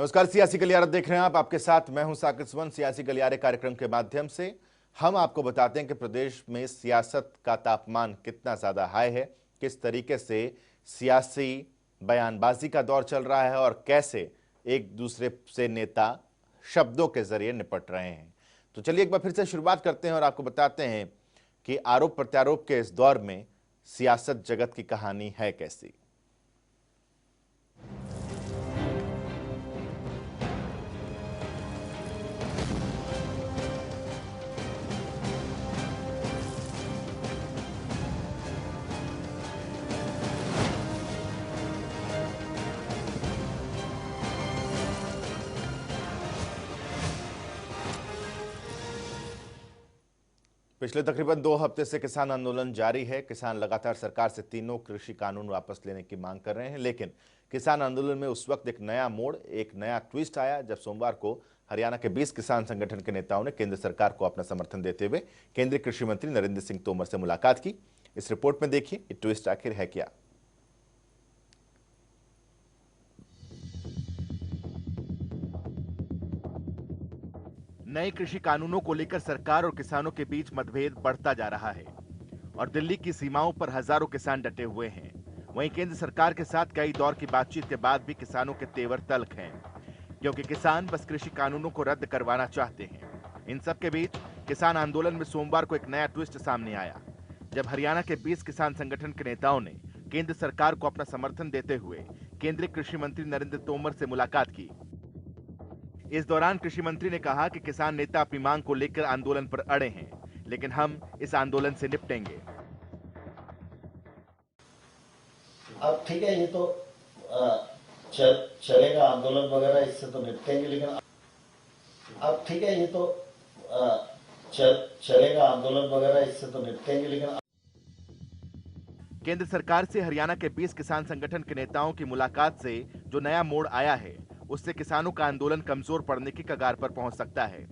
नमस्कार, सियासी गलियारा देख रहे हैं आप। आपके साथ मैं हूं साकिब सुमन। सियासी गलियारे कार्यक्रम के माध्यम से हम आपको बताते हैं कि प्रदेश में सियासत का तापमान कितना ज्यादा हाई है, किस तरीके से सियासी बयानबाजी का दौर चल रहा है और कैसे एक दूसरे से नेता शब्दों के जरिए निपट रहे हैं। तो चलिए एक बार फिर से शुरुआत करते हैं और आपको बताते हैं कि आरोप प्रत्यारोप के इस दौर में सियासत जगत की कहानी है कैसी। पिछले तकरीबन 2 हफ्ते से किसान आंदोलन जारी है। किसान लगातार सरकार से तीनों कृषि कानून वापस लेने की मांग कर रहे हैं, लेकिन किसान आंदोलन में उस वक्त एक नया मोड़, एक नया ट्विस्ट आया जब सोमवार को हरियाणा के 20 किसान संगठन के नेताओं ने केंद्र सरकार को अपना समर्थन देते हुए केंद्रीय कृषि मंत्री नरेंद्र सिंह तोमर से मुलाकात की। इस रिपोर्ट में देखिए ये ट्विस्ट आखिर है क्या। नए कृषि कानूनों को लेकर सरकार और किसानों के बीच मतभेद बढ़ता जा रहा है और दिल्ली की सीमाओं पर हजारों किसान डटे हुए हैं। वहीं केंद्र सरकार के साथ कई दौर की बातचीत के बाद भी किसानों के तेवर तल्ख हैं, क्योंकि किसान बस कृषि कानूनों को रद्द करवाना चाहते हैं। इन सब के बीच किसान आंदोलन में सोमवार को एक नया ट्विस्ट सामने आया, जब हरियाणा के 20 किसान संगठन के नेताओं ने केंद्र सरकार को अपना समर्थन देते हुए केंद्रीय कृषि मंत्री नरेंद्र तोमर से मुलाकात की। इस दौरान कृषि मंत्री ने कहा कि किसान नेता अपनी मांग को लेकर आंदोलन पर अड़े हैं, लेकिन हम इस आंदोलन से निपटेंगे। अब ठीक है, ये तो चलेगा आंदोलन वगैरह, इससे तो निपटेंगे, लेकिन अब ठीक है, ये तो चलेगा आंदोलन वगैरह, इससे तो निपटेंगे, लेकिन केंद्र सरकार से हरियाणा के 20 किसान संगठन के नेताओं की मुलाकात से जो नया मोड़ आया है, उससे किसानों का आंदोलन कमजोर पड़ने की कगार पर पहुंच सकता है,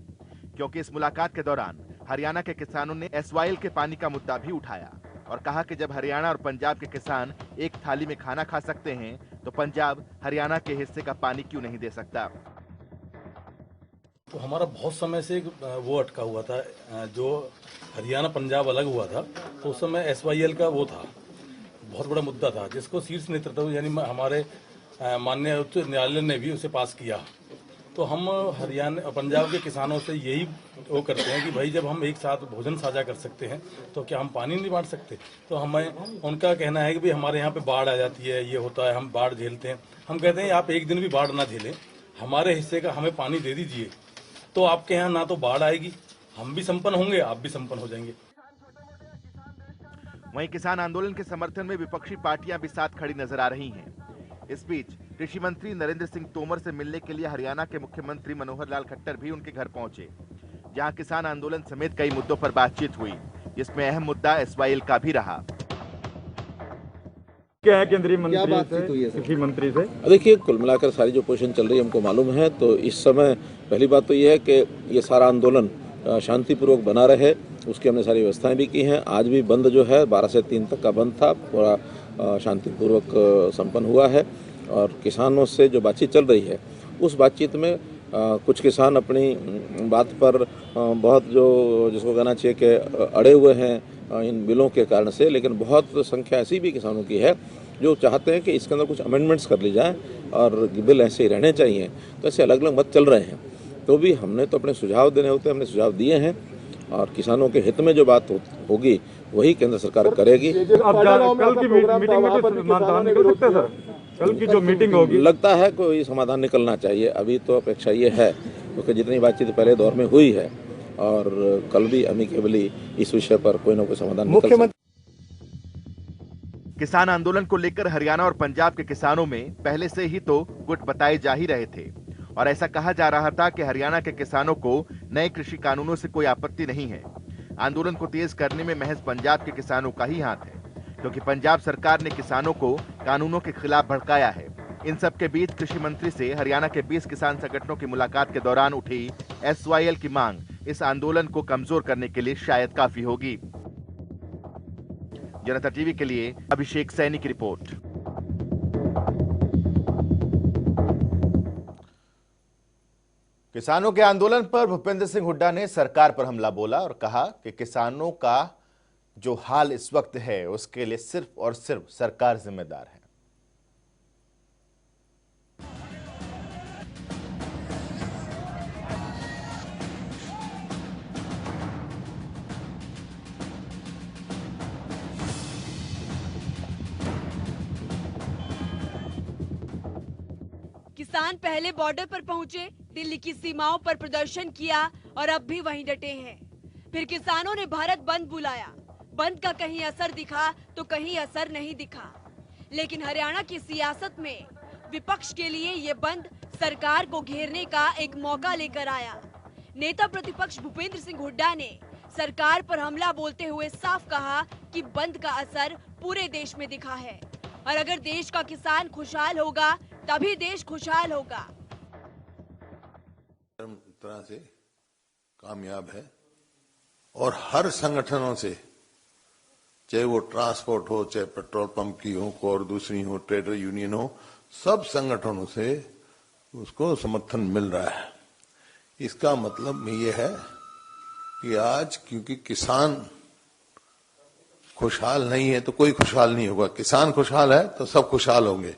क्योंकि इस मुलाकात के दौरान हरियाणा के किसानों ने एसवाईएल के पानी का मुद्दा भी उठाया और कहा कि जब हरियाणा और पंजाब के किसान एक थाली में खाना खा सकते हैं, तो पंजाब हरियाणा के हिस्से का पानी क्यों नहीं दे सकता। तो हमारा बहुत समय से वो अटका हुआ था, जो हरियाणा पंजाब अलग हुआ था, तो उस समय एसवाईएल का वो था, बहुत बड़ा मुद्दा था, जिसको शीर्ष नेतृत्व यानी हमारे माननीय उच्च न्यायालय ने भी उसे पास किया। तो हम हरियाणा पंजाब के किसानों से यही वो करते हैं कि भाई जब हम एक साथ भोजन साझा कर सकते हैं तो क्या हम पानी नहीं बांट सकते। तो हमें उनका कहना है कि भाई हमारे यहाँ पे बाढ़ आ जाती है, ये होता है, हम बाढ़ झेलते हैं। हम कहते हैं आप एक दिन भी बाढ़ ना झेलें, हमारे हिस्से का हमें पानी दे दीजिए, तो आपके यहाँ ना तो बाढ़ आएगी, हम भी संपन्न होंगे, आप भी संपन्न हो जाएंगे। वहीं किसान आंदोलन के समर्थन में विपक्षी पार्टियां भी साथ खड़ी नजर आ रही हैं। इस बीच कृषि मंत्री नरेंद्र सिंह तोमर से मिलने के लिए हरियाणा के मुख्यमंत्री मनोहर लाल खट्टर भी उनके घर पहुंचे, जहां किसान आंदोलन समेत कई मुद्दों पर बातचीत हुई, जिसमें अहम मुद्दा एसवाईएल का भी रहा। क्या है केंद्रीय मंत्री से, कृषि मंत्री से? देखिए, कुल मिलाकर सारी जो पोजीशन चल रही है हमको मालूम है। तो इस समय पहली बात तो ये है कि ये सारा आंदोलन शांतिपूर्वक बना रहे, उसकी हमने सारी व्यवस्थाएं भी की हैं। आज भी बंद जो है 12 से 3 तक का बंद था, पूरा शांतिपूर्वक संपन्न हुआ है। और किसानों से जो बातचीत चल रही है, उस बातचीत में कुछ किसान अपनी बात पर बहुत जो जिसको कहना चाहिए कि अड़े हुए हैं इन बिलों के कारण से, लेकिन बहुत संख्या ऐसी भी किसानों की है जो चाहते हैं कि इसके अंदर कुछ अमेंडमेंट्स कर ली जाए और बिल ऐसे ही रहने चाहिए। तो ऐसे अलग अलग मत चल रहे हैं। तो भी हमने तो अपने सुझाव देने होते हैं, हमने सुझाव दिए हैं और किसानों के हित में जो बात होगी वही केंद्र सरकार करेगी। कल की मीटिंग में समाधान निकल सकता है सर? कल की जो मीटिंग होगी, लगता है कोई समाधान निकलना चाहिए। अभी तो अपेक्षा ये है, क्योंकि जितनी बातचीत पहले दौर में हुई है और कल भी अमिकेबली इस विषय पर कोई ना कोई समाधान निकल सकता है। किसान आंदोलन को लेकर हरियाणा और पंजाब के किसानों में पहले से ही तो गुट बताए जा ही रहे थे और ऐसा कहा जा रहा था कि हरियाणा के किसानों को नए कृषि कानूनों से कोई आपत्ति नहीं है। आंदोलन को तेज करने में महज पंजाब के किसानों का ही हाथ है, क्योंकि पंजाब सरकार ने किसानों को कानूनों के खिलाफ भड़काया है। इन सब के बीच कृषि मंत्री से हरियाणा के 20 किसान संगठनों की मुलाकात के दौरान उठी एसवाईएल की मांग इस आंदोलन को कमजोर करने के लिए शायद काफी होगी। जनता टीवी के लिए अभिषेक सैनी की रिपोर्ट। किसानों के आंदोलन पर भूपेंद्र सिंह हुड्डा ने सरकार पर हमला बोला और कहा कि किसानों का जो हाल इस वक्त है उसके लिए सिर्फ और सिर्फ सरकार जिम्मेदार है। किसान पहले बॉर्डर पर पहुंचे, दिल्ली की सीमाओं पर प्रदर्शन किया और अब भी वहीं डटे हैं। फिर किसानों ने भारत बंद बुलाया। बंद का कहीं असर दिखा तो कहीं असर नहीं दिखा। लेकिन हरियाणा की सियासत में विपक्ष के लिए ये बंद सरकार को घेरने का एक मौका लेकर आया। नेता प्रतिपक्ष भूपेंद्र सिंह हुड्डा ने सरकार पर हमला बोलते हुए साफ कहा कि बंद का असर पूरे देश में दिखा है और अगर देश का किसान खुशहाल होगा तभी देश खुशहाल होगा। तरह से कामयाब है और हर संगठनों से, चाहे वो ट्रांसपोर्ट हो, चाहे पेट्रोल पंप की हो और दूसरी हो, ट्रेडर यूनियन हो, सब संगठनों से उसको समर्थन मिल रहा है। इसका मतलब ये है कि आज क्योंकि किसान खुशहाल नहीं है तो कोई खुशहाल नहीं होगा। किसान खुशहाल है तो सब खुशहाल होंगे।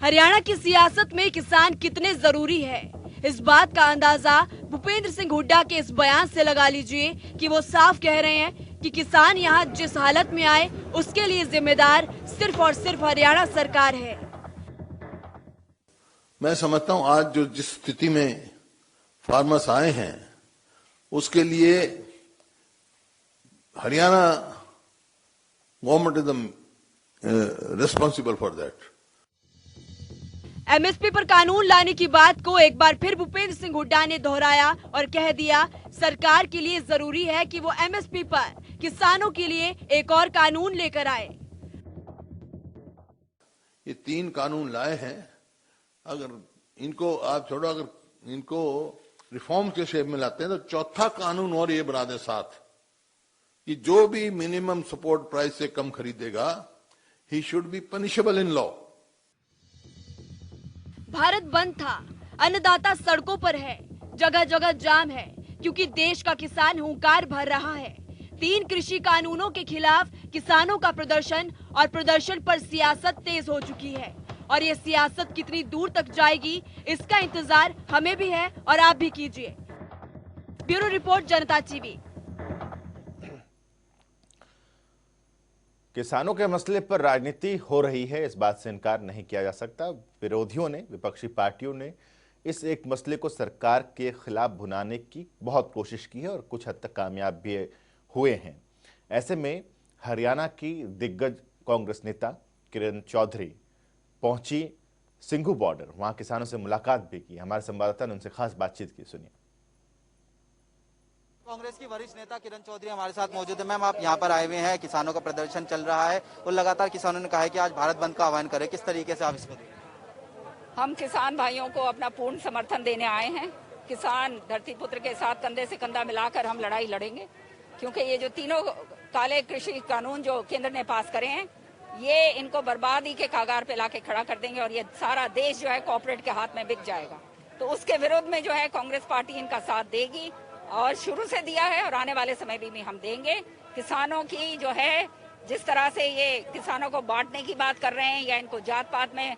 हरियाणा की सियासत में किसान कितने जरूरी है, इस बात का अंदाजा भूपेंद्र सिंह हुड्डा के इस बयान से लगा लीजिए कि वो साफ कह रहे हैं कि किसान यहाँ जिस हालत में आए उसके लिए जिम्मेदार सिर्फ और सिर्फ हरियाणा सरकार है। मैं समझता हूं आज जो जिस स्थिति में फार्मर्स आए हैं उसके लिए Haryana government is responsible for that. MSP पर कानून लाने की बात को एक बार फिर भूपेंद्र सिंह हुड्डा ने दोहराया और कह दिया सरकार के लिए जरूरी है कि वो एमएसपी पर किसानों के लिए एक और कानून लेकर आए। ये 3 कानून लाए हैं, अगर इनको आप छोड़ो, अगर इनको रिफॉर्म के शेप में लाते हैं तो चौथा कानून और ये बना दें साथ कि जो भी मिनिमम सपोर्ट प्राइस से कम खरीदेगा he should be punishable in law. Bharat बंद था, अन्नदाता सड़कों पर है, जगह जगह जाम है क्योंकि देश का किसान हुंकार भर रहा है। 3 कृषि कानूनों के खिलाफ किसानों का प्रदर्शन और प्रदर्शन पर सियासत तेज हो चुकी है और ये सियासत कितनी दूर तक जाएगी इसका इंतजार हमें भी है और आप भी कीजिए। ब्यूरो रिपोर्ट, जनता टीवी। किसानों के मसले पर राजनीति हो रही है, इस बात से इनकार नहीं किया जा सकता। विरोधियों ने, विपक्षी पार्टियों ने इस एक मसले को सरकार के खिलाफ भुनाने की बहुत कोशिश की है और कुछ हद तक कामयाब भी हुए हैं। ऐसे में हरियाणा की दिग्गज कांग्रेस नेता किरण चौधरी पहुंची सिंघू बॉर्डर, वहां किसानों से मुलाकात भी की। हमारे संवाददाता ने उनसे खास बातचीत की, सुनिए। कांग्रेस की वरिष्ठ नेता किरण चौधरी हमारे साथ मौजूद है। मैम, आप यहाँ पर आए हुए हैं, किसानों का प्रदर्शन चल रहा है और लगातार किसानों ने कहा है कि आज भारत बंद का आह्वान करें, किस तरीके से आप इसको देखें? हम किसान भाइयों को अपना पूर्ण समर्थन देने आए हैं। किसान धरती पुत्र के साथ कंधे से कंधा मिलाकर हम लड़ाई लड़ेंगे क्योंकि ये जो 3 काले कृषि कानून जो केंद्र ने पास करे हैं ये इनको बर्बादी के कागार पे लाके खड़ा कर देंगे और ये सारा देश जो है कॉर्पोरेट के हाथ में बिक जाएगा। तो उसके विरोध में जो है कांग्रेस पार्टी इनका साथ देगी और शुरू से दिया है और आने वाले समय भी हम देंगे। किसानों की जो है जिस तरह से ये किसानों को बांटने की बात कर रहे हैं या इनको जात पात में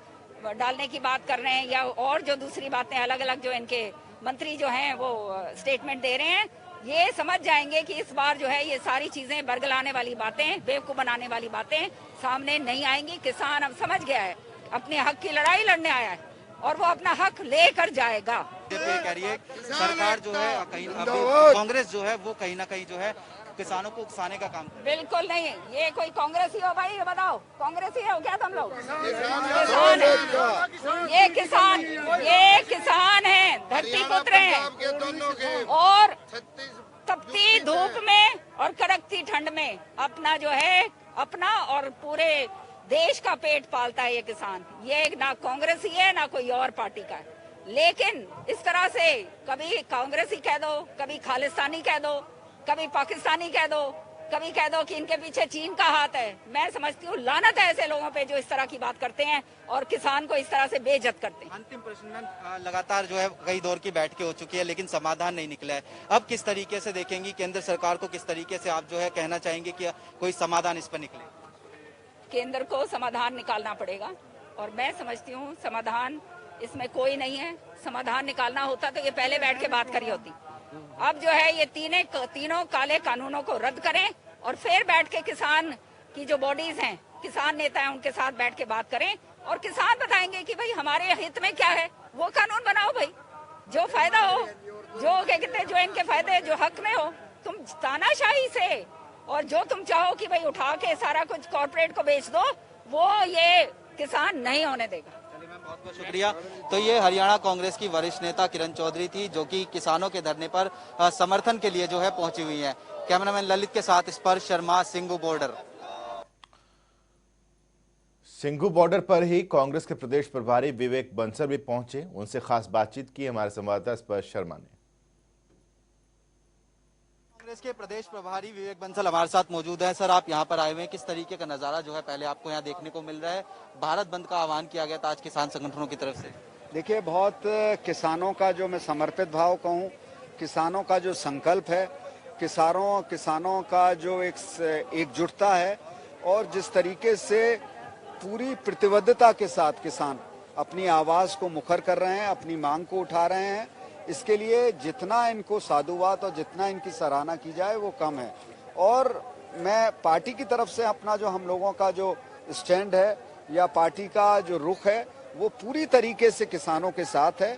डालने की बात कर रहे हैं या और जो दूसरी बातें अलग अलग जो इनके मंत्री जो हैं वो स्टेटमेंट दे रहे हैं, ये समझ जाएंगे कि इस बार जो है ये सारी चीजें बरगलाने वाली बातें, बेवकूफ बनाने वाली बातें सामने नहीं आएंगी। किसान अब समझ गया है, अपने हक की लड़ाई लड़ने आया है और वो अपना हक लेकर जाएगा। कह रही है सरकार जो है कहीं कांग्रेस जो है वो कहीं ना कहीं जो है किसानों को उकसाने का काम। बिल्कुल नहीं, ये कोई कांग्रेस ही हो भाई, ये बताओ कांग्रेस ही हो क्या तुम लोग? ये किसान है, धरती पुत्र हैं और तपती धूप में और कड़कती ठंड में अपना जो है अपना और पूरे देश का पेट पालता है ये किसान। ये ना कांग्रेस ही है ना कोई और पार्टी का है। लेकिन इस तरह से कभी कांग्रेसी कह दो, कभी खालिस्तानी कह दो, कभी पाकिस्तानी कह दो, कभी कह दो कि इनके पीछे चीन का हाथ है। मैं समझती हूँ लानत है ऐसे लोगों पे जो इस तरह की बात करते हैं और किसान को इस तरह से बेइज्जत करते हैं। अंतिम प्रश्न में लगातार जो है कई दौर की बैठकें हो चुकी है लेकिन समाधान नहीं निकला है। अब किस तरीके से देखेंगी केंद्र सरकार को, किस तरीके से आप जो है कहना चाहेंगे कि कोई समाधान इस पर निकले? केंद्र को समाधान निकालना पड़ेगा और मैं समझती हूँ समाधान इसमें कोई नहीं है। समाधान निकालना होता तो ये पहले बैठ के बात करी होती। अब जो है ये तीनों काले कानूनों को रद्द करें और फिर बैठ के किसान की जो बॉडीज हैं, किसान नेता हैं, उनके साथ बैठ के बात करें और किसान बताएंगे कि भाई हमारे हित में क्या है, वो कानून बनाओ भाई, जो फायदा हो, जो क्या कहते हैं, जो इनके फायदे जो हक में हो। तुम तानाशाही से और जो तुम चाहो कि भाई उठा के सारा कुछ कॉर्पोरेट को बेच दो, वो ये किसान नहीं होने देगा। बहुत बहुत शुक्रिया। तो ये हरियाणा कांग्रेस की वरिष्ठ नेता किरण चौधरी थी जो कि किसानों के धरने पर समर्थन के लिए जो है पहुंची हुई है। कैमरामैन ललित के साथ स्पर्श शर्मा, सिंघू बॉर्डर। सिंघू बॉर्डर पर ही कांग्रेस के प्रदेश प्रभारी विवेक बंसल भी पहुंचे, उनसे खास बातचीत की हमारे संवाददाता स्पर्श शर्मा ने। कांग्रेस के प्रदेश प्रभारी विवेक बंसल हमारे साथ मौजूद है। सर, आप यहाँ पर आए हुए हैं, किस तरीके का नजारा जो है पहले आपको यहाँ देखने को मिल रहा है? भारत बंद का आह्वान किया गया था आज किसान संगठनों की तरफ से। देखिए, बहुत किसानों का जो मैं समर्पित भाव कहूँ, किसानों का जो संकल्प है, किसानों का जो एकजुटता है और जिस तरीके से पूरी प्रतिबद्धता के साथ किसान अपनी आवाज को मुखर कर रहे हैं, अपनी मांग को उठा रहे हैं, इसके लिए जितना इनको साधुवाद और जितना इनकी सराहना की जाए वो कम है। और मैं पार्टी की तरफ से अपना जो हम लोगों का जो स्टैंड है या पार्टी का जो रुख है वो पूरी तरीके से किसानों के साथ है।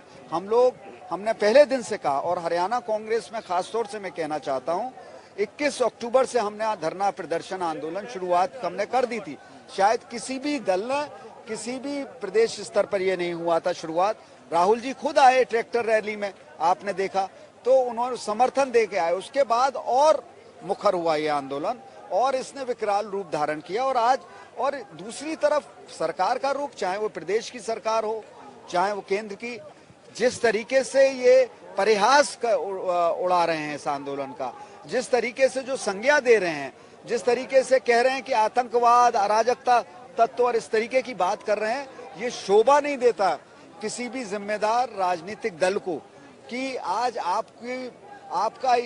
हमने पहले दिन से कहा और हरियाणा कांग्रेस में खासतौर से मैं कहना चाहता हूं, 21 अक्टूबर से हमने धरना प्रदर्शन आंदोलन शुरुआत हमने कर दी थी। शायद किसी भी दल ने किसी भी प्रदेश स्तर पर यह नहीं हुआ था शुरुआत। राहुल जी खुद आए ट्रैक्टर रैली में, आपने देखा, तो उन्होंने समर्थन दे के आए। उसके बाद और मुखर हुआ ये आंदोलन और इसने विकराल रूप धारण किया। और आज और दूसरी तरफ सरकार का रूप, चाहे वो प्रदेश की सरकार हो चाहे वो केंद्र की, जिस तरीके से ये परिहास उड़ा रहे हैं इस आंदोलन का, जिस तरीके से जो संज्ञा दे रहे हैं, जिस तरीके से कह रहे हैं कि आतंकवाद, अराजकता तत्व और इस तरीके की बात कर रहे हैं, ये शोभा नहीं देता किसी भी जिम्मेदार राजनीतिक दल को कि आज आपका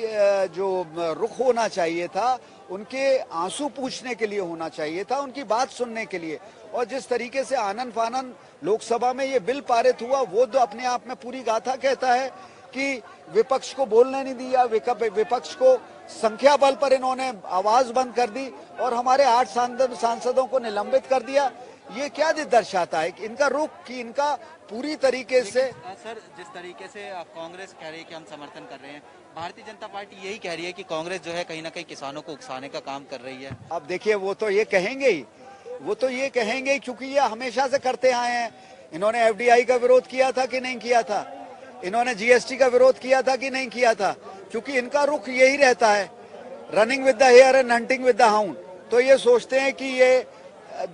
जो रुख होना चाहिए था उनके आंसू पूछने के लिए होना चाहिए था, उनकी बात सुनने के लिए। और जिस तरीके से आनन फानन लोकसभा में ये बिल पारित हुआ, वो तो अपने आप में पूरी गाथा कहता है कि विपक्ष को बोलने नहीं दिया, विपक्ष को संख्या बल पर इन्होंने आवाज बंद कर दी और हमारे 8 सांसदों को निलंबित कर दिया। ये क्या दर्शाता है कि इनका रुख, कि इनका पूरी तरीके से। सर, जिस तरीके से कांग्रेस कह रही है कि हम समर्थन कर रहे हैं, भारतीय जनता पार्टी यही कह रही है कि कांग्रेस जो है कहीं ना कहीं किसानों को उकसाने का काम कर रही है। अब देखिए, वो तो ये कहेंगे ही, क्योंकि ये हमेशा से करते आए हैं। इन्होंने FDI का विरोध किया था कि नहीं किया था? इन्होंने GST का विरोध किया था कि नहीं किया था? क्योंकि इनका रुख यही रहता है, running with the hare and hunting with the hound. तो ये सोचते हैं कि ये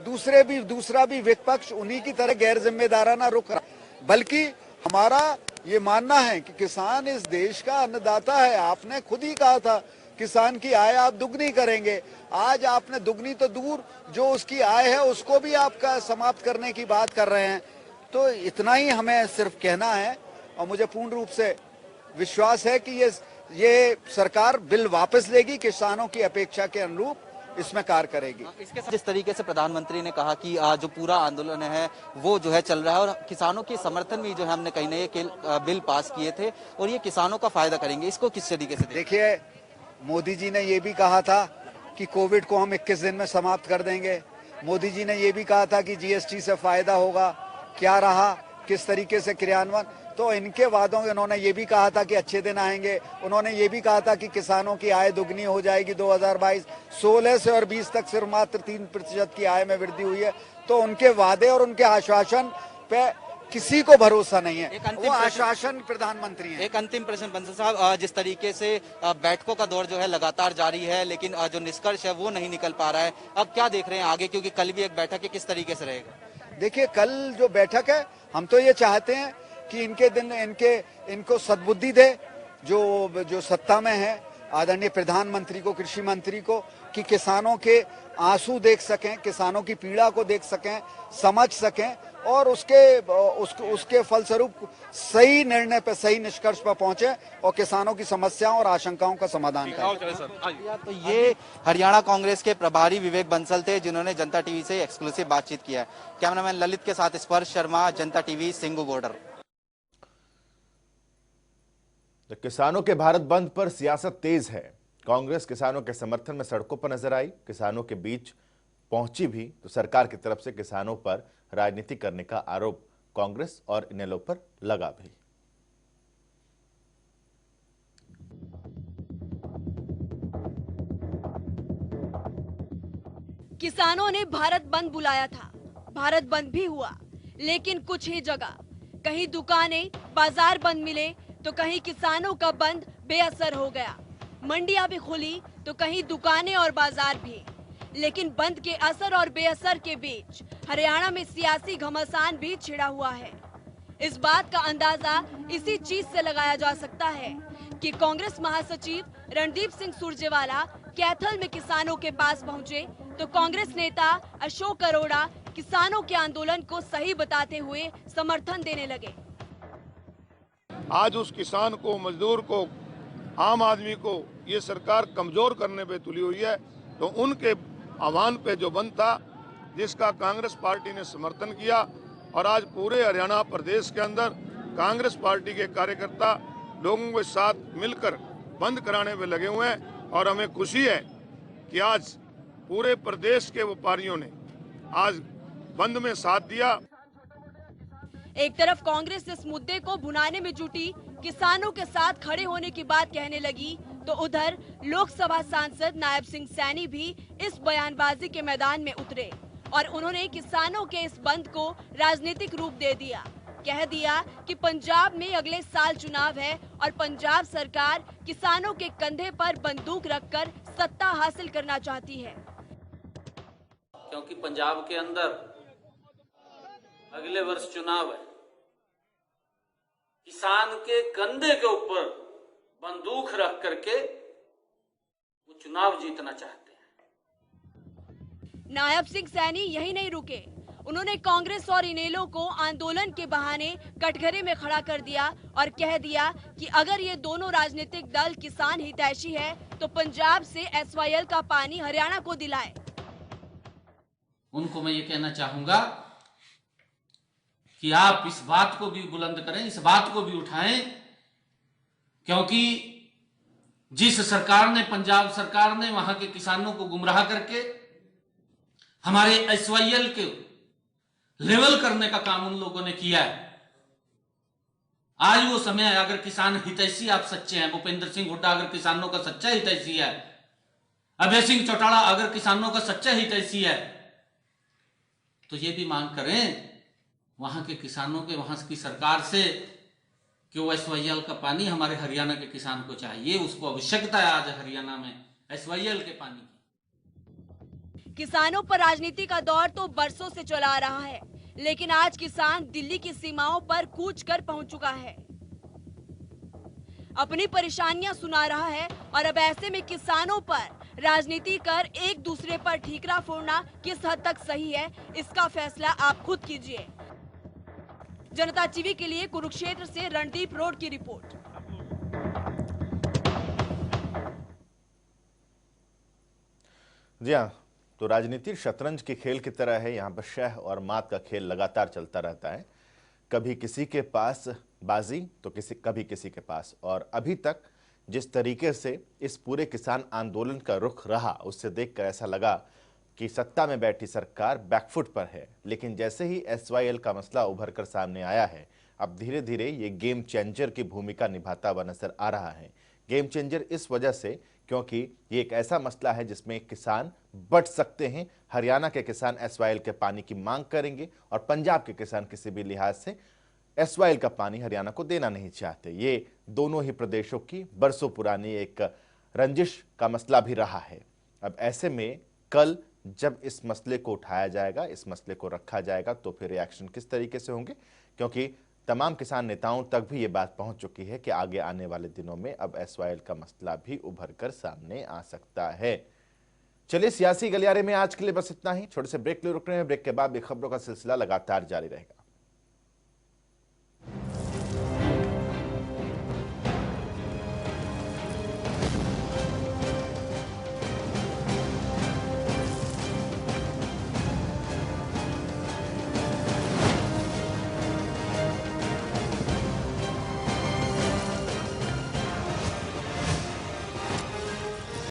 दूसरा भी विपक्ष उन्हीं की तरह गैर जिम्मेदाराना रुख, बल्कि हमारा ये मानना है कि किसान इस देश का अन्नदाता है। आपने खुद ही कहा था किसान की आय आप दुगनी करेंगे। आज आपने दुगनी तो दूर, जो उसकी आय है उसको भी आपका समाप्त करने की बात कर रहे हैं। तो इतना ही हमें सिर्फ कहना है और मुझे पूर्ण रूप से विश्वास है कि ये सरकार बिल वापस लेगी, किसानों की अपेक्षा के अनुरूप इसमें कार्य करेगी। इसके साथ जिस तरीके से प्रधानमंत्री ने कहा कि जो पूरा आंदोलन है वो जो है चल रहा है और किसानों के समर्थन में जो है हमने कहीं ना ये बिल पास किए थे और ये किसानों का फायदा करेंगे, इसको किस तरीके से देखिए, मोदी जी ने ये भी कहा था कि कोविड को हम 21 दिन में समाप्त कर देंगे। मोदी जी ने ये भी कहा था कि GST से फायदा होगा, क्या रहा, किस तरीके से क्रियान्वयन। तो इनके वादों में उन्होंने ये भी कहा था कि अच्छे दिन आएंगे। उन्होंने ये भी कहा था कि किसानों की आय दुगनी हो जाएगी 2022। 16 से और 20 तक सिर्फ मात्र 3% की आय में वृद्धि हुई है। तो उनके वादे और उनके आश्वासन पे किसी को भरोसा नहीं है, वो आश्वासन प्रधानमंत्री हैं। एक अंतिम प्रश्न बंसल साहब, जिस तरीके से बैठकों का दौर जो है लगातार जारी है लेकिन जो निष्कर्ष है वो नहीं निकल पा रहा है, अब क्या देख रहे हैं आगे, क्योंकि कल भी एक बैठक है, किस तरीके से रहेगा? देखिए, कल जो बैठक है, हम तो ये चाहते हैं कि इनको सद्बुद्धि दे जो सत्ता में है, आदरणीय प्रधानमंत्री को, कृषि मंत्री को, कि किसानों के आंसू देख सकें, किसानों की पीड़ा को देख सकें, समझ सकें और उसके फलस्वरूप सही निर्णय पर, सही निष्कर्ष पर पहुंचे और किसानों की समस्याओं और आशंकाओं का समाधान करें। तो ये हरियाणा कांग्रेस के प्रभारी विवेक बंसल थे, जिन्होंने जनता टीवी से एक्सक्लूसिव बातचीत किया है। कैमरामैन ललित के साथ स्पर्श शर्मा, जनता टीवी, सिंगू बॉर्डर। तो किसानों के भारत बंद पर सियासत तेज है। कांग्रेस किसानों के समर्थन में सड़कों पर नजर आई, किसानों के बीच पहुंची भी तो सरकार की तरफ से किसानों पर राजनीति करने का आरोप कांग्रेस और इनेलो पर लगा भी। किसानों ने भारत बंद बुलाया था, भारत बंद भी हुआ, लेकिन कुछ ही जगह कहीं दुकानें, बाजार बंद मिले तो कहीं किसानों का बंद बेअसर हो गया। मंडियां भी खुली तो कहीं दुकानें और बाजार भी, लेकिन बंद के असर और बेअसर के बीच हरियाणा में सियासी घमासान भी छिड़ा हुआ है। इस बात का अंदाजा इसी चीज से लगाया जा सकता है कि कांग्रेस महासचिव रणदीप सिंह सुरजेवाला कैथल में किसानों के पास पहुंचे तो कांग्रेस नेता अशोक अरोड़ा किसानों के आंदोलन को सही बताते हुए समर्थन देने लगे। आज उस किसान को, मजदूर को, आम आदमी को ये सरकार कमजोर करने पे तुली हुई है, तो उनके आह्वान पे जो बंद था, जिसका कांग्रेस पार्टी ने समर्थन किया और आज पूरे हरियाणा प्रदेश के अंदर कांग्रेस पार्टी के कार्यकर्ता लोगों के साथ मिलकर बंद कराने में लगे हुए हैं और हमें खुशी है कि आज पूरे प्रदेश के व्यापारियों ने आज बंद में साथ दिया। एक तरफ कांग्रेस इस मुद्दे को भुनाने में जुटी किसानों के साथ खड़े होने की बात कहने लगी, तो उधर लोकसभा सांसद नायब सिंह सैनी भी इस बयानबाजी के मैदान में उतरे और उन्होंने किसानों के इस बंद को राजनीतिक रूप दे दिया। कह दिया कि पंजाब में अगले साल चुनाव है और पंजाब सरकार किसानों के कंधे पर बंदूक रखकर सत्ता हासिल करना चाहती है, क्योंकि पंजाब के अंदर अगले वर्ष चुनाव है। किसान के कंधे के ऊपर बंदूक रख करके वो चुनाव जीतना चाहते हैं। नायब सिंह सैनी यही नहीं रुके, उन्होंने कांग्रेस और इनेलो को आंदोलन के बहाने कटघरे में खड़ा कर दिया और कह दिया कि अगर ये दोनों राजनीतिक दल किसान हितैषी है तो पंजाब से एसवाईएल का पानी हरियाणा को दिलाए। उनको मैं ये कहना चाहूंगा कि आप इस बात को भी बुलंद करें, इस बात को भी उठाएं, क्योंकि जिस सरकार ने, पंजाब सरकार ने वहां के किसानों को गुमराह करके हमारे एसवाईएल के लेवल करने का काम उन लोगों ने किया है। आज वो समय है, अगर किसान हितैषी आप सच्चे हैं, भूपेंद्र सिंह हुड्डा अगर किसानों का सच्चा हितैषी है, अभय सिंह चौटाला अगर किसानों का सच्चा हितैषी है, तो ये भी मांग करें वहां के किसानों के, वहां की सरकार से कि वो एसवाईएल का पानी हमारे हरियाणा के किसान को चाहिए, उसको आवश्यकता है आज हरियाणा में एसवाईएल के पानी की। किसानों पर राजनीति का दौर तो बरसों से चला आ रहा है, लेकिन आज किसान दिल्ली की सीमाओं पर कूच कर पहुंच चुका है, अपनी परेशानियां सुना रहा है और अब ऐसे में किसानों पर राजनीति कर एक दूसरे पर ठीकरा फोड़ना किस हद तक सही है, इसका फैसला आप खुद कीजिए। जनता टीवी के लिए कुरुक्षेत्र से रणदीप रोड की रिपोर्ट। जी हाँ, तो राजनीति शतरंज के खेल की तरह है। यहाँ पर शह और मात का खेल लगातार चलता रहता है, कभी किसी के पास बाजी तो कभी किसी के पास। और अभी तक जिस तरीके से इस पूरे किसान आंदोलन का रुख रहा, उससे देखकर ऐसा लगा कि सत्ता में बैठी सरकार बैकफुट पर है। लेकिन जैसे ही एसवाईएल का मसला उभर कर सामने आया है, अब धीरे धीरे ये गेम चेंजर की भूमिका निभाता हुआ नजर आ रहा है। गेम चेंजर इस वजह से क्योंकि ये एक ऐसा मसला है जिसमें किसान बट सकते हैं। हरियाणा के किसान एसवाईएल के पानी की मांग करेंगे और पंजाब के किसान किसी भी लिहाज से एसवाईएल का पानी हरियाणा को देना नहीं चाहते। ये दोनों ही प्रदेशों की बरसों पुरानी एक रंजिश का मसला भी रहा है। अब ऐसे में कल जब इस मसले को उठाया जाएगा, इस मसले को रखा जाएगा, तो फिर रिएक्शन किस तरीके से होंगे, क्योंकि तमाम किसान नेताओं तक भी ये बात पहुंच चुकी है कि आगे आने वाले दिनों में अब SYL का मसला भी उभर कर सामने आ सकता है। चलिए, सियासी गलियारे में आज के लिए बस इतना ही। छोटे से ब्रेक ले रुक रहे हैं। ब्रेक के बाद भी खबरों का सिलसिला लगातार जारी रहेगा।